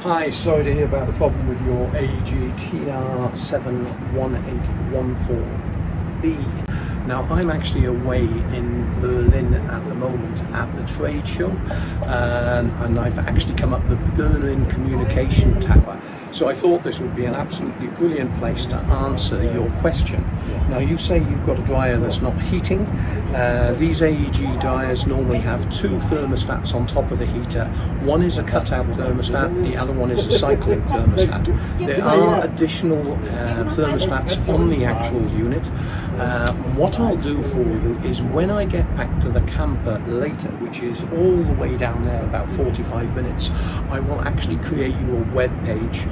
Hi, sorry to hear about the problem with your AEG TR718L4B. Now, I'm actually away in Berlin at the moment at the trade show, and I've actually come up the Berlin Communication Tower. So I thought this would be an absolutely brilliant place to answer your question. Now, you say you've got a dryer that's not heating. These AEG dryers normally have two thermostats on top of the heater. One is a cutout thermostat, the other one is a cycling thermostat. There are additional thermostats on the actual unit. What I'll do for you is when I get back to the camper later, which is all the way down there, about 45 minutes, I will actually create you a web page.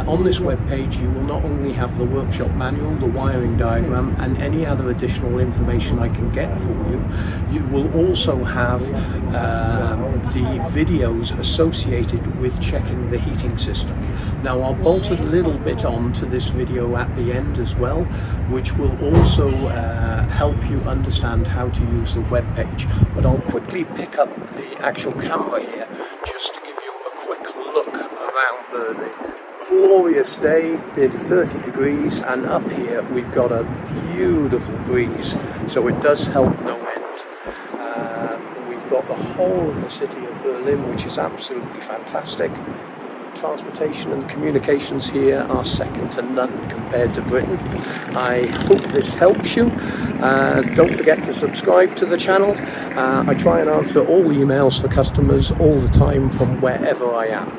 On this web page you will not only have the workshop manual, the wiring diagram and any other additional information I can get for you. You will also have the videos associated with checking the heating system. Now I'll bolt a little bit on to this video at the end as well, which will also help you understand how to use the web page. But I'll quickly pick up the actual camera here just to give you a quick look around Berlin. Glorious day, nearly 30 degrees, and up here we've got a beautiful breeze, so it does help no end. We've got the whole of the city of Berlin, which is absolutely fantastic. Transportation and communications here are second to none compared to Britain. I hope this helps you. Don't forget to subscribe to the channel. I try and answer all the emails for customers all the time from wherever I am.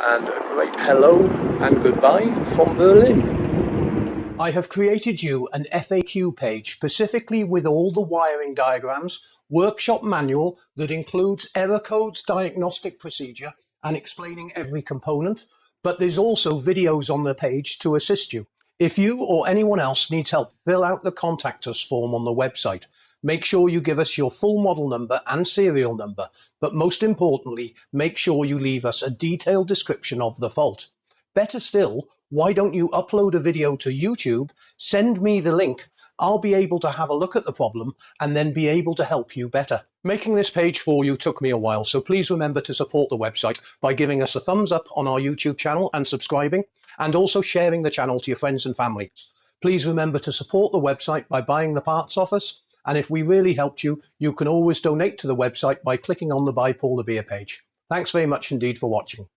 And a great hello and goodbye from Berlin. I have created you an FAQ page specifically with all the wiring diagrams, workshop manual that includes error codes, diagnostic procedure, and explaining every component, but there's also videos on the page to assist you. If you or anyone else needs help, fill out the contact us form on the website. Make sure you give us your full model number and serial number, but most importantly, make sure you leave us a detailed description of the fault. Better still, why don't you upload a video to YouTube, send me the link, I'll be able to have a look at the problem and then be able to help you better. Making this page for you took me a while, so please remember to support the website by giving us a thumbs up on our YouTube channel and subscribing, and also sharing the channel to your friends and family. Please remember to support the website by buying the parts off us, and if we really helped you, you can always donate to the website by clicking on the Buy Paul a Beer page. Thanks very much indeed for watching.